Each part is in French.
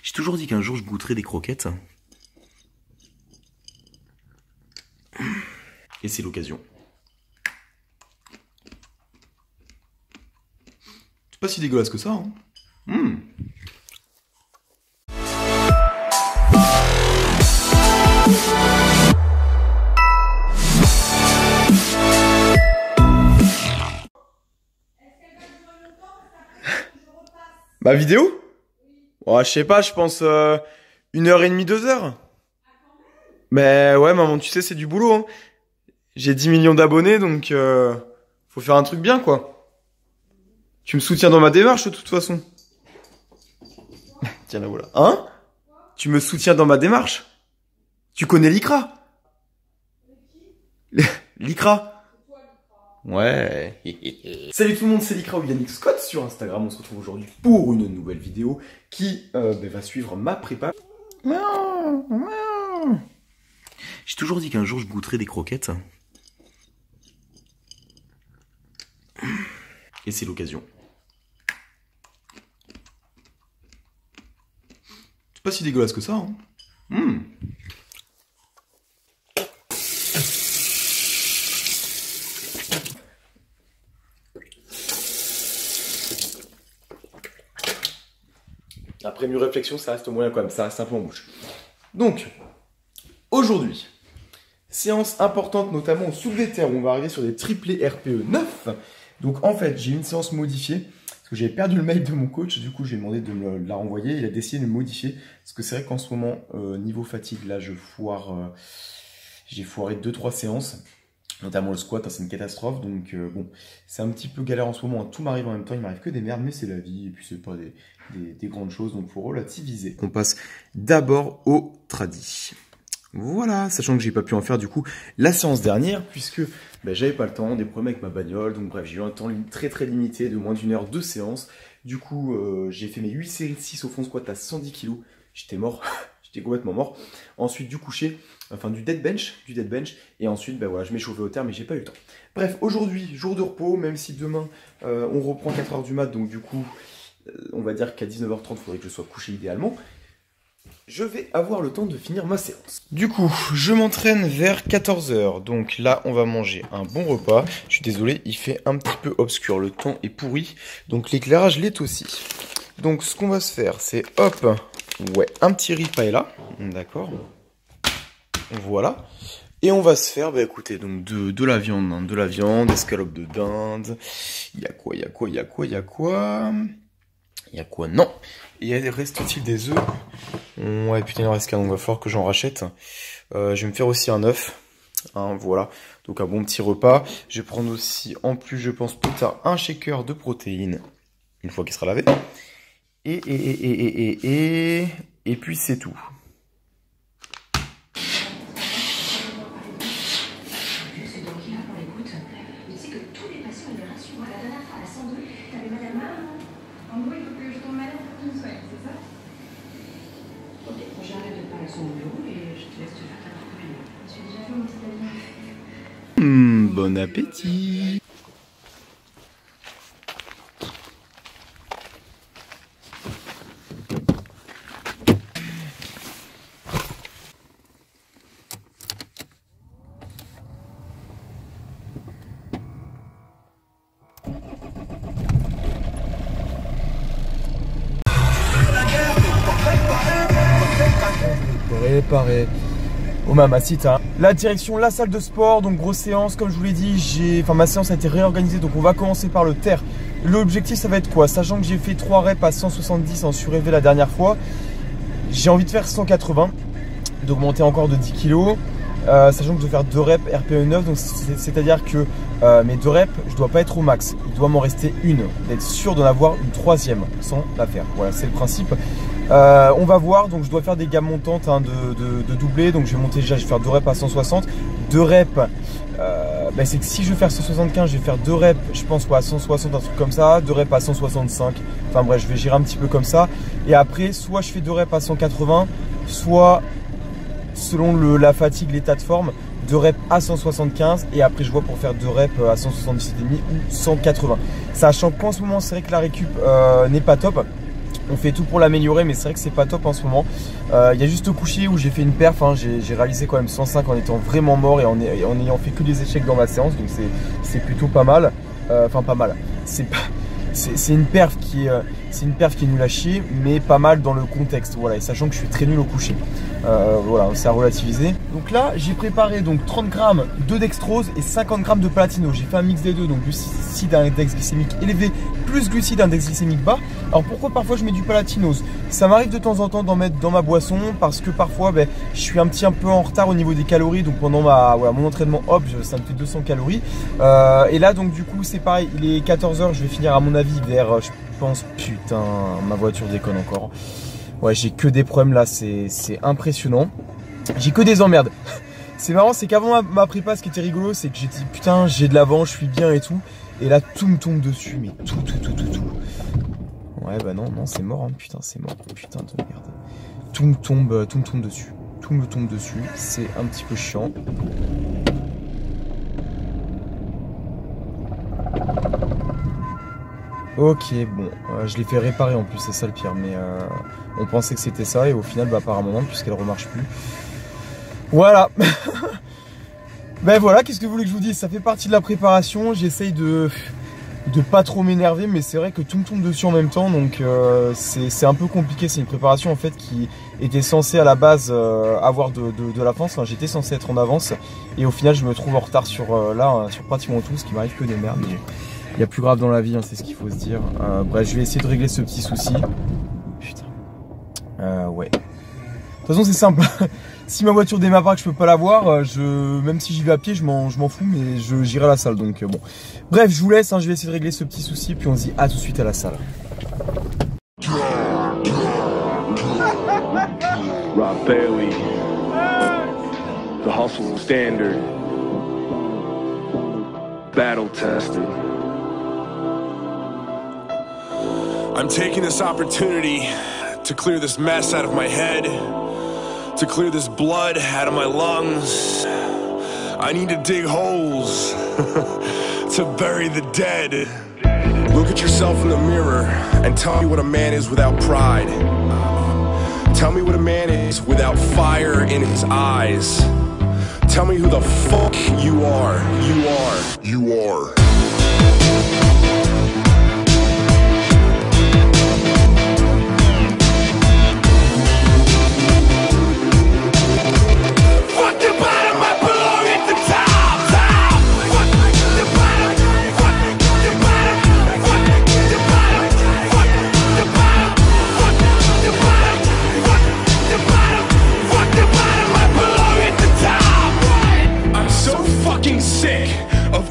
J'ai toujours dit qu'un jour je goûterais des croquettes. Et c'est l'occasion. C'est pas si dégueulasse que ça, hein. Ma vidéo? Oh, je sais pas, je pense 1h30, 2h. Mais ouais, maman, tu sais, c'est du boulot, hein. J'ai 10 millions d'abonnés, donc faut faire un truc bien, quoi. Tu me soutiens dans ma démarche, de toute façon. Tiens, la voilà. Hein? Tu me soutiens dans ma démarche? Tu connais l'ICRA? L'ICRA? Ouais. Salut tout le monde, c'est l'ICRA ou Yannick Scott sur Instagram. On se retrouve aujourd'hui pour une nouvelle vidéo qui va suivre ma prépa. J'ai toujours dit qu'un jour je goûterais des croquettes. Et c'est l'occasion. C'est pas si dégueulasse que ça, hein. Après mûre réflexion, ça reste moyen quand même, ça reste un peu en bouche. Donc, aujourd'hui, séance importante, notamment au soulevé de terre, où on va arriver sur des triplés RPE 9. Donc en fait, j'ai une séance modifiée, parce que j'avais perdu le mail de mon coach, du coup j'ai demandé de me la renvoyer, il a décidé de me modifier, parce que c'est vrai qu'en ce moment, niveau fatigue, là je foire, j'ai foiré 2-3 séances. Notamment le squat, hein, c'est une catastrophe, donc bon, c'est un petit peu galère en ce moment, hein. Tout m'arrive en même temps, il m'arrive que des merdes, mais c'est la vie, et puis c'est pas des grandes choses, donc faut relativiser. On passe d'abord au tradi. Voilà, sachant que j'ai pas pu en faire du coup la séance dernière, puisque j'avais pas le temps, des problèmes avec ma bagnole, donc bref, j'ai eu un temps très limité, de moins d'1 heure de séance. Du coup, j'ai fait mes 8 séries de 6 au front squat à 110 kg, j'étais mort. J'étais complètement mort. Ensuite du coucher, enfin du dead bench, et ensuite voilà, je m'échauffais au terre, mais j'ai pas eu le temps. Bref, aujourd'hui, jour de repos, même si demain on reprend 4h du mat, donc du coup, on va dire qu'à 19h30, il faudrait que je sois couché idéalement. Je vais avoir le temps de finir ma séance. Du coup, je m'entraîne vers 14h, donc là on va manger un bon repas. Je suis désolé, il fait un petit peu obscur, le temps est pourri, donc l'éclairage l'est aussi. Donc ce qu'on va se faire, c'est hop, ouais, un petit riz paella, d'accord, voilà. Et on va se faire, écoutez, donc de la viande, hein, de la viande, escalope de dinde. Il y a quoi, non. Et reste-t-il des œufs? Ouais, putain, il en reste qu'un, donc il va falloir que j'en rachète. Je vais me faire aussi un œuf, hein, voilà. Donc un bon petit repas. Je vais prendre aussi, en plus, je pense, plus tard, un shaker de protéines, une fois qu'il sera lavé. Et puis c'est tout. Bon appétit. Préparé au Mamacita. La direction, la salle de sport, donc grosse séance, comme je vous l'ai dit, ma séance a été réorganisée, donc on va commencer par le terre. L'objectif, ça va être quoi? Sachant que j'ai fait 3 reps à 170 en surélevé la dernière fois, j'ai envie de faire 180, d'augmenter encore de 10 kg, sachant que je dois faire 2 reps RPE 9, donc c'est-à-dire que mes 2 reps, je dois pas être au max, il doit m'en rester une, d'être sûr d'en avoir une 3e sans la faire. Voilà, c'est le principe. On va voir, donc je dois faire des gammes montantes, hein, de doubler, donc je vais monter déjà, je vais faire 2 reps à 160, 2 reps, c'est que si je vais faire 175, je vais faire 2 reps, je pense quoi, à 160, un truc comme ça, 2 reps à 165, enfin bref, je vais gérer un petit peu comme ça, et après, soit je fais 2 reps à 180, soit, selon la fatigue, l'état de forme, 2 reps à 175 et après je vois pour faire 2 reps à 177,5 ou 180. Sachant qu'en ce moment c'est vrai que la récup n'est pas top. On fait tout pour l'améliorer, mais c'est vrai que c'est pas top en ce moment. Il y a juste au coucher où j'ai fait une perf, hein, j'ai réalisé quand même 105 en étant vraiment mort et en ayant fait que des échecs dans ma séance, donc c'est plutôt pas mal. Enfin pas mal, c'est une perf qui est nulle à chier, mais pas mal dans le contexte, voilà, et sachant que je suis très nul au coucher. Voilà, c'est à relativiser. Donc là, j'ai préparé donc 30 grammes de dextrose et 50 grammes de palatino. J'ai fait un mix des deux, donc glucides à index glycémique élevé plus glucides à index glycémique bas. Alors pourquoi parfois je mets du palatinose? Ça m'arrive de temps en temps d'en mettre dans ma boisson parce que parfois je suis un peu en retard au niveau des calories. Donc pendant mon entraînement hop, ça me fait 200 calories. Et là donc du coup c'est pareil, il est 14 h, je vais finir à mon avis vers, je pense, putain, ma voiture déconne encore. Ouais, j'ai que des problèmes là, c'est impressionnant. J'ai que des emmerdes. C'est marrant, c'est qu'avant ma prépa, ce qui était rigolo, c'est que j'ai dit putain, j'ai de l'avant, je suis bien et tout. Et là, tout me tombe dessus, mais tout. Ouais, bah non, c'est mort, hein. Putain, c'est mort. Putain de merde. Tout me tombe dessus. Tout me tombe dessus. C'est un petit peu chiant. Ok, bon, je l'ai fait réparer en plus, c'est ça le pire, mais on pensait que c'était ça et au final, apparemment non, puisqu'elle remarche plus. Voilà. Ben voilà, qu'est-ce que vous voulez que je vous dise? Ça fait partie de la préparation, j'essaye de pas trop m'énerver, mais c'est vrai que tout me tombe dessus en même temps, donc c'est un peu compliqué. C'est une préparation en fait qui était censée à la base avoir de l'avance, enfin, j'étais censé être en avance, et au final je me trouve en retard sur sur pratiquement tout, ce qui m'arrive que des merdes. Mais il y a plus grave dans la vie, hein, c'est ce qu'il faut se dire. Bref, je vais essayer de régler ce petit souci. Putain. Ouais. De toute façon, c'est simple. Si ma voiture démarre pas, que je peux pas l'avoir, même si j'y vais à pied, je m'en fous, mais j'irai à la salle. Donc bon. Bref, je vous laisse, hein, je vais essayer de régler ce petit souci, puis on se dit à tout de suite à la salle. Rob Bailey, the hustle standard, battle tested. I'm taking this opportunity to clear this mess out of my head, to clear this blood out of my lungs. I need to dig holes to bury the dead. Look at yourself in the mirror and tell me what a man is without pride. Tell me what a man is without fire in his eyes. Tell me who the fuck you are. You are.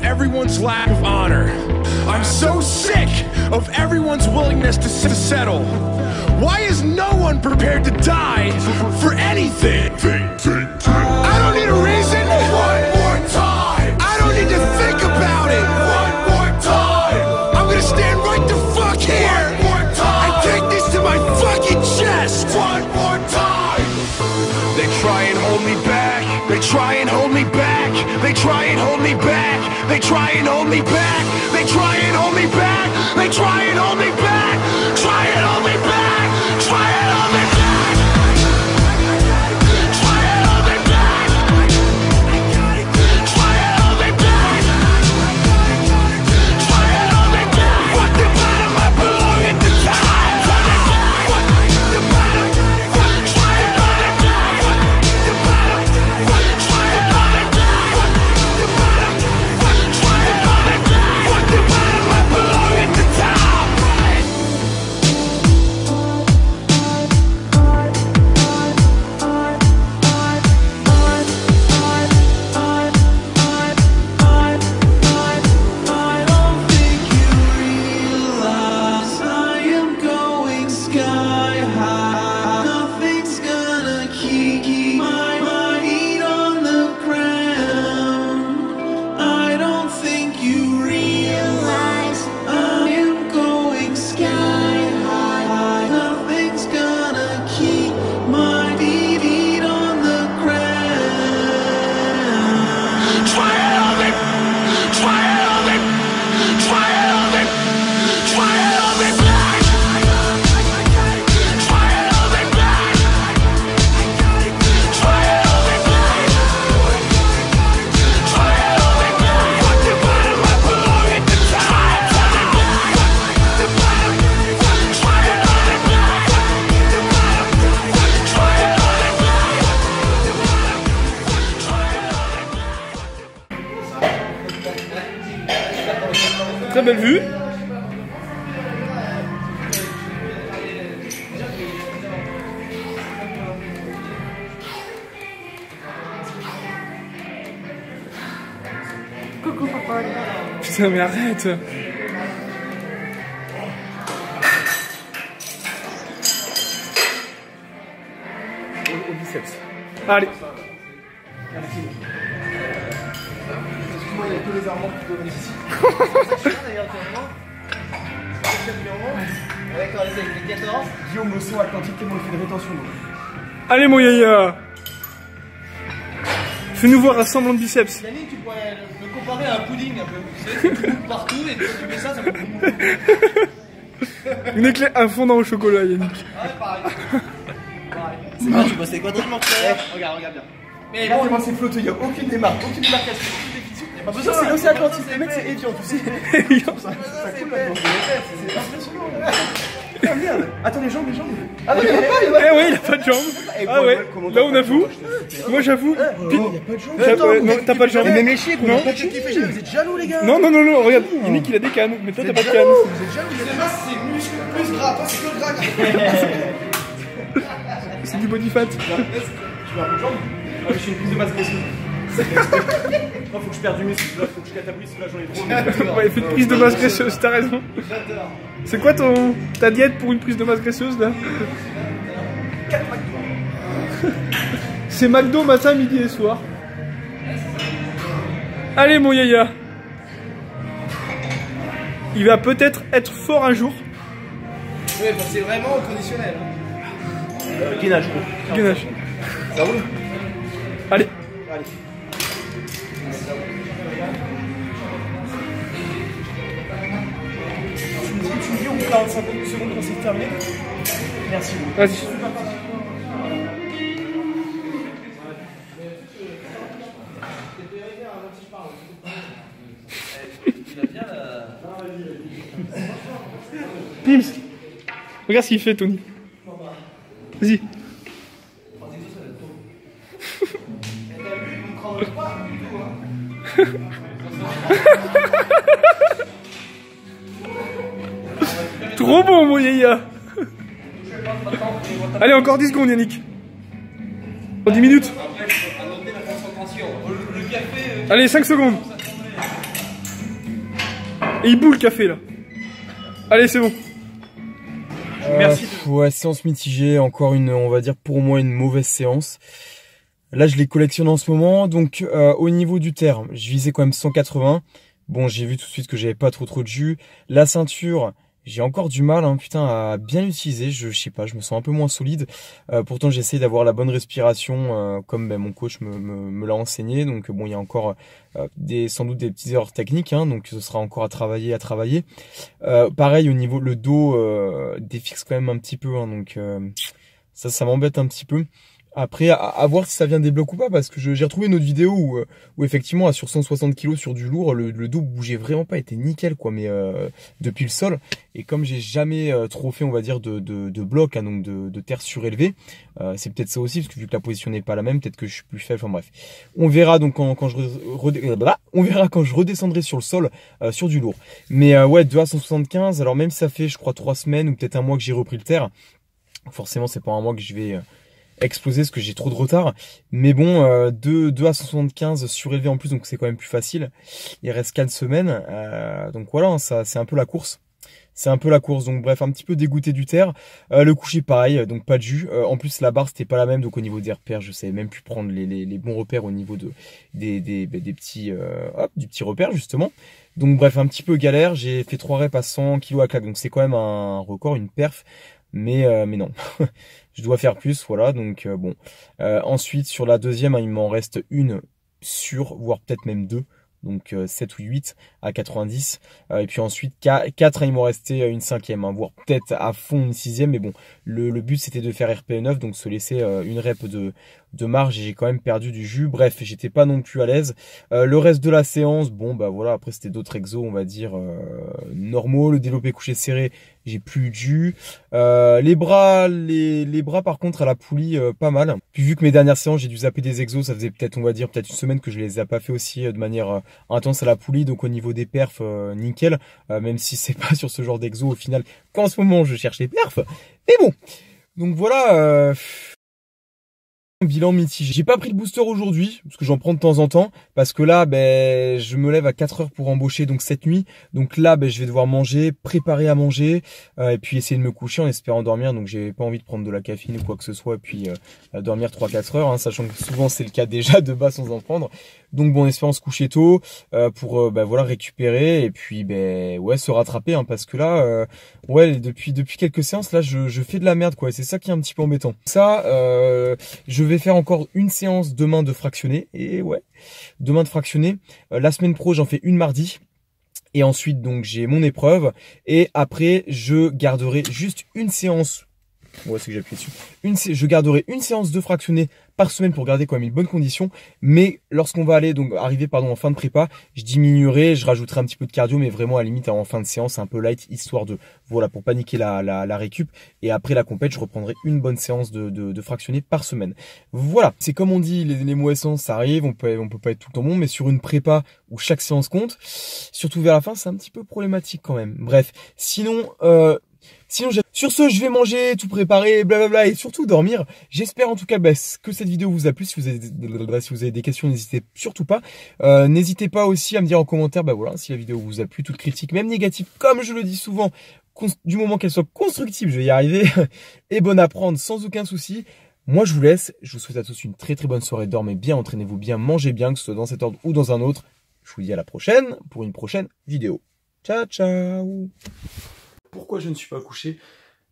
Everyone's lack of honor. I'm so sick of everyone's willingness to settle. Why is no one prepared to die for anything? I don't need a reason. One more time. I don't need to think about it. One more time. I'm gonna stand right the fuck here. One more time. And take this to my fucking chest. One more time. They try and hold me back. They try and hold me back. They try and hold me back. They try and hold me back. They try and hold me back. They try and hold me back. Try and hold me back. Try and hold me back. Try and hold me back. Try and hold me back. Try and hold me back. What the bottom I belong at the top. What the bottom. Try and hold me back. The bottom. Try and hold me back. The bottom. très belle vue. Coucou papa. Putain, mais arrête. Au biceps. Allez. Excuse-moi, il y a que les armoires qui doivent être ici. D'accord, les 14. Guillaume, l'océan Atlantique, tellement il fait de rétention d'eau. Allez, mon yaya. Fais-nous voir un semblant de biceps. Yannick, tu pourrais me comparer à un pudding un peu. Tu sais, tu bouges partout et quand tu mets ça, ça fait Une éclair à fondant au chocolat, Yannick. Ah ouais, pareil. C'est bien, tu bosses quadrillement de terre. Regarde bien. Mais Là, comment c'est flotteux, il n'y a aucune démarque, aucune démarcation. pas Ça, besoin. c'est l'océan Atlantique, les mecs, c'est évident, tu sais. Ça C'est coule fait. là-dedans. C'est impressionnant. Ah merde. Attends, les jambes. Ah non, Eh ouais, il a pas de jambes. Ah ouais, là on avoue. Moi j'avoue. Il n'y a pas de jambes. Ouais, non, t'as pas de jambes. Mais même les chiens, Non. vous êtes jaloux, les gars. Non, regarde, Yannick il a des cannes, mais toi t'as pas de cannes. Vous êtes jaloux, les gars. C'est muscle plus gras, toi c'est que gras. C'est du body fat. Tu veux un peu de jambes? Ah, mais je fais une prise de masse graisseuse. Non, faut que je perde du muscle, là, faut que je catabolise, là j'en ai trop. Ouais, fais une prise de masse graisseuse, t'as raison. C'est quoi ta diète pour une prise de masse graisseuse là? 4 McDo. C'est McDo matin, midi et soir. Allez mon yaya. Il va peut-être être fort un jour. Ouais, c'est vraiment au conditionnel. Gainage, gros. Gainage. Ça roule? Allez. Allez. Tu me dis au bout de 45 secondes quand c'est terminé? Merci. Vas-y. Pims. Regarde ce qu'il fait, Tony. Vas-y. Trop bon, mon yaya. Allez, encore 10 secondes, Yannick. Encore 10 minutes. Allez, 5 secondes. Et il boule le café, là. Allez, c'est bon. Merci. Ouais, séance mitigée, encore une, on va dire pour moi une mauvaise séance. Là, je les collectionne en ce moment, donc au niveau du terme, je visais quand même 180. Bon, j'ai vu tout de suite que j'avais pas trop de jus. La ceinture, j'ai encore du mal, hein, putain, à bien l'utiliser. Je sais pas, je me sens un peu moins solide. Pourtant, j'essaie d'avoir la bonne respiration, comme ben, mon coach me l'a enseigné. Donc bon, il y a encore sans doute des petites erreurs techniques, hein, donc ce sera encore à travailler. Pareil au niveau le dos défixe quand même un petit peu, hein, donc ça m'embête un petit peu. Après, à voir si ça vient des blocs ou pas, parce que j'ai retrouvé une autre vidéo où effectivement, sur 160 kg sur du lourd, le dos bougeait vraiment pas, était nickel, quoi, mais depuis le sol. Et comme j'ai jamais trop fait, on va dire, de blocs, hein, donc de terre surélevée, c'est peut-être ça aussi, parce que vu que la position n'est pas la même, peut-être que je suis plus faible, enfin bref. On verra donc quand je redescendrai sur le sol, sur du lourd. Mais ouais, 2 à 175, alors même si ça fait, je crois, 3 semaines ou peut-être un mois que j'ai repris le terre, forcément, c'est pas un mois que je vais exploser parce que j'ai trop de retard, mais bon, 2 à 175 surélevé en plus, donc c'est quand même plus facile. Il reste 4 semaines, donc voilà, hein, ça c'est un peu la course. Donc bref, un petit peu dégoûté du terre. Le coucher pareil, donc pas de jus. En plus la barre c'était pas la même, donc au niveau des repères, je savais même plus prendre les bons repères au niveau des petits du petit repère justement. Donc bref, un petit peu galère. J'ai fait 3 reps à 100 kg à claque, donc c'est quand même un record, une perf. Mais non, je dois faire plus, voilà, donc bon. Ensuite, sur la deuxième, hein, il m'en reste une sûre, voire peut-être même 2, donc 7 ou 8 à 90. Et puis ensuite, 4, hein, il m'en restait une 5e, hein, voire peut-être à fond une 6e, mais bon, le but c'était de faire RPE 9, donc se laisser une rep de marge et j'ai quand même perdu du jus. Bref, j'étais pas non plus à l'aise. Le reste de la séance, bon bah voilà, après c'était d'autres exos, on va dire normaux. Le développé couché serré, j'ai plus eu de jus. Les bras par contre à la poulie, pas mal. Puis vu que mes dernières séances, j'ai dû zapper des exos, ça faisait peut-être, on va dire, peut-être une semaine que je les ai pas fait aussi de manière intense à la poulie. Donc au niveau des perfs, nickel. Même si c'est pas sur ce genre d'exo au final qu'en ce moment je cherche les perfs. Mais bon, donc voilà. Bilan mitigé. J'ai pas pris le booster aujourd'hui, parce que j'en prends de temps en temps, parce que là, ben, je me lève à 4 heures pour embaucher, donc cette nuit. Donc là, ben, je vais devoir manger, préparer à manger, et puis essayer de me coucher en espérant dormir. Donc j'ai pas envie de prendre de la caféine ou quoi que ce soit, et puis dormir 3-4 heures, hein, sachant que souvent c'est le cas déjà de base sans en prendre. Donc bon, en espérant se coucher tôt, pour ben, voilà, récupérer, et puis ben ouais, se rattraper, hein, parce que là, ouais, depuis quelques séances, là, je fais de la merde, quoi, et c'est ça qui est un petit peu embêtant. Ça, je vais faire encore une séance demain de fractionné. Et ouais, demain de fractionné. La semaine pro, j'en fais une mardi. Et ensuite, donc, j'ai mon épreuve. Et après, je garderai juste une séance. Ouais, c'est que j'appuie dessus. Je garderai une séance de fractionné par semaine pour garder quand même une bonne condition. Mais lorsqu'on va arriver en fin de prépa, je diminuerai, je rajouterai un petit peu de cardio, mais vraiment à la limite en fin de séance, un peu light, histoire de, voilà, pour paniquer la récup. Et après la compète, je reprendrai une bonne séance de fractionné par semaine. Voilà, c'est comme on dit, les mots essence, ça arrive, on peut pas être tout le temps bon, mais sur une prépa où chaque séance compte, surtout vers la fin, c'est un petit peu problématique quand même. Bref, sinon, sur ce, je vais manger, tout préparer, blablabla, et surtout dormir. J'espère en tout cas que cette vidéo vous a plu. Si vous avez des questions, n'hésitez surtout pas. N'hésitez pas aussi à me dire en commentaire, voilà, si la vidéo vous a plu, toute critique, même négative, comme je le dis souvent, du moment qu'elle soit constructive, je vais y arriver, et bonne à prendre sans aucun souci. Moi, je vous laisse. Je vous souhaite à tous une très très bonne soirée. Dormez bien, entraînez-vous bien, mangez bien, que ce soit dans cet ordre ou dans un autre. Je vous dis à la prochaine pour une prochaine vidéo. Ciao, ciao. Pourquoi je ne suis pas couché?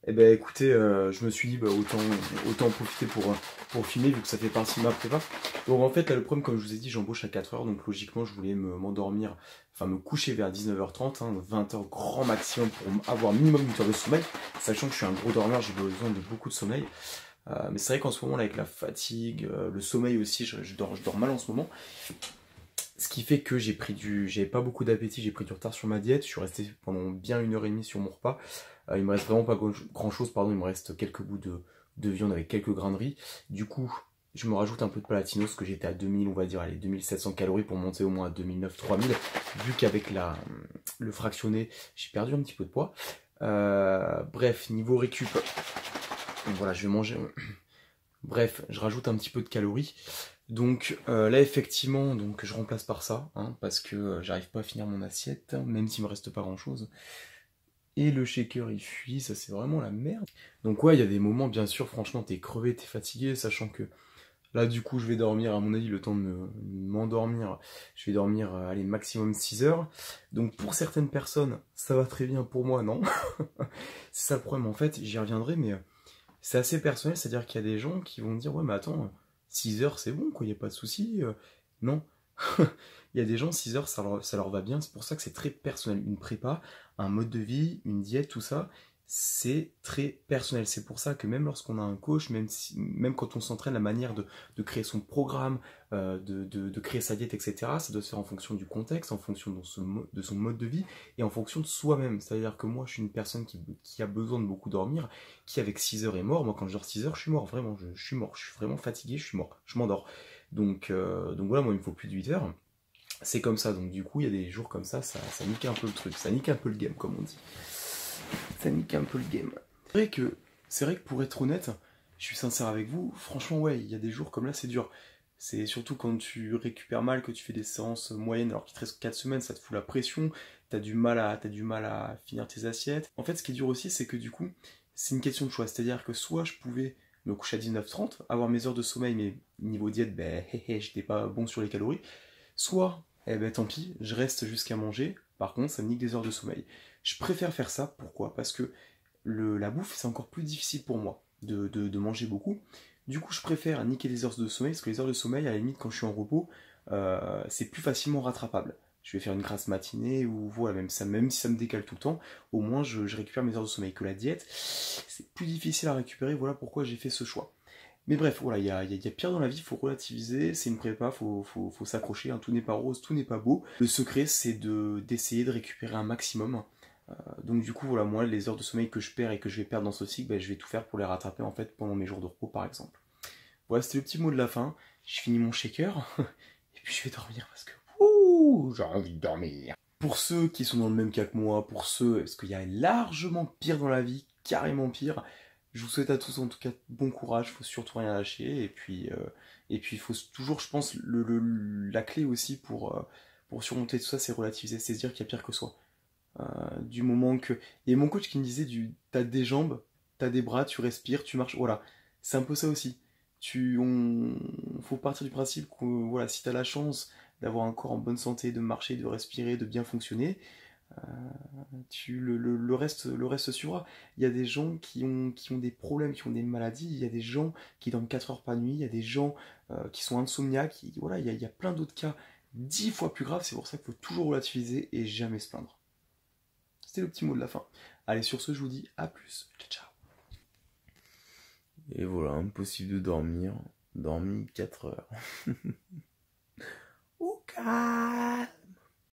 Eh ben écoutez, je me suis dit autant en profiter pour filmer vu que ça fait partie de ma prépa. Donc en fait là le problème, comme je vous ai dit, j'embauche à 4 heures, donc logiquement je voulais m'endormir, enfin me coucher vers 19h30, hein, 20h grand maximum pour avoir minimum une heure de sommeil, sachant que je suis un gros dormeur, j'ai besoin de beaucoup de sommeil. Mais c'est vrai qu'en ce moment là avec la fatigue, le sommeil aussi, je dors mal en ce moment. Ce qui fait que j'avais pas beaucoup d'appétit, j'ai pris du retard sur ma diète, je suis resté pendant bien 1h30 sur mon repas. Il me reste vraiment pas grand chose, il me reste quelques bouts de viande avec quelques grains de riz. Du coup, je me rajoute un peu de palatino, parce que j'étais à 2000, on va dire, allez, 2700 calories pour monter au moins à 2009-3000. Vu qu'avec le fractionné, j'ai perdu un petit peu de poids. Bref, niveau récup, donc voilà, je vais manger. Bref, je rajoute un petit peu de calories. Donc là effectivement, donc je remplace par ça, hein, parce que j'arrive pas à finir mon assiette, même s'il me reste pas grand chose. Et le shaker il fuit, ça c'est vraiment la merde. Donc ouais, il y a des moments, bien sûr, franchement t'es crevé, t'es fatigué, sachant que là du coup je vais dormir, à mon avis, le temps de m'endormir, je vais dormir, allez, maximum 6 heures. Donc pour certaines personnes, ça va très bien, pour moi non. C'est ça le problème, en fait, j'y reviendrai, mais c'est assez personnel, c'est-à-dire qu'il y a des gens qui vont me dire, ouais mais attends, 6 heures c'est bon, quoi, il n'y a pas de souci. Non. Il y a des gens, 6 heures ça leur va bien, c'est pour ça que c'est très personnel. Une prépa, un mode de vie, une diète, tout ça, c'est très personnel. C'est pour ça que même lorsqu'on a un coach, même quand on s'entraîne, la manière de créer son programme, de créer sa diète, etc., ça doit se faire en fonction du contexte, en fonction de son mode de vie et en fonction de soi-même. C'est-à-dire que moi, je suis une personne qui a besoin de beaucoup dormir, qui avec 6 heures est mort. Moi, quand je dors 6 heures, je suis mort, vraiment, je suis mort. Je suis vraiment fatigué, je suis mort, je m'endors. Donc voilà, moi, il me faut plus de 8 heures. C'est comme ça, donc du coup, il y a des jours comme ça nique un peu le truc, ça nique un peu le game, comme on dit. Ça nique un peu le game. C'est vrai que pour être honnête, je suis sincère avec vous, franchement ouais, il y a des jours comme là c'est dur. C'est surtout quand tu récupères mal, que tu fais des séances moyennes alors qu'il te reste 4 semaines, ça te fout la pression, t'as du mal à finir tes assiettes. En fait ce qui est dur aussi c'est que du coup, c'est une question de choix, c'est-à-dire que soit je pouvais me coucher à 19h30, avoir mes heures de sommeil, mais niveau diète, j'étais pas bon sur les calories, soit, tant pis, je reste jusqu'à manger, par contre ça me nique des heures de sommeil. Je préfère faire ça, pourquoi? Parce que la bouffe, c'est encore plus difficile pour moi de manger beaucoup. Du coup, je préfère niquer les heures de sommeil, parce que les heures de sommeil, à la limite, quand je suis en repos, c'est plus facilement rattrapable. Je vais faire une grasse matinée, ou voilà, même si ça me décale tout le temps, au moins je récupère mes heures de sommeil. Que la diète, c'est plus difficile à récupérer, voilà pourquoi j'ai fait ce choix. Mais bref, voilà, il y a pire dans la vie, faut relativiser, c'est une prépa, faut s'accrocher, hein, tout n'est pas rose, tout n'est pas beau. Le secret, c'est d'essayer de récupérer un maximum. Donc du coup, voilà, moi, les heures de sommeil que je perds et que je vais perdre dans ce cycle, ben, je vais tout faire pour les rattraper, en fait, pendant mes jours de repos, par exemple. Voilà, c'était le petit mot de la fin. Je finis mon shaker, et puis je vais dormir, parce que, j'ai envie de dormir. Pour ceux qui sont dans le même cas que moi, pour ceux, parce qu'il y a largement pire dans la vie, carrément pire, je vous souhaite à tous en tout cas bon courage, faut surtout rien lâcher, et puis il faut toujours, je pense, la clé aussi pour surmonter tout ça, c'est relativiser, c'est se dire qu'il y a pire que soi. Du moment que... Il y a mon coach qui me disait t'as des jambes, t'as des bras, tu respires, tu marches, voilà. C'est un peu ça aussi. Faut partir du principe que voilà, si t'as la chance d'avoir un corps en bonne santé, de marcher, de respirer, de bien fonctionner, le reste suivra. Il y a des gens qui ont des problèmes, qui ont des maladies, il y a des gens qui dorment 4 heures par nuit, il y a des gens qui sont insomniaques, voilà, il y a plein d'autres cas 10 fois plus graves, c'est pour ça qu'il faut toujours relativiser et jamais se plaindre. C'était le petit mot de la fin. Allez, sur ce, je vous dis à plus. Ciao, ciao. Et voilà, impossible de dormir. Dormi 4 heures. Au calme.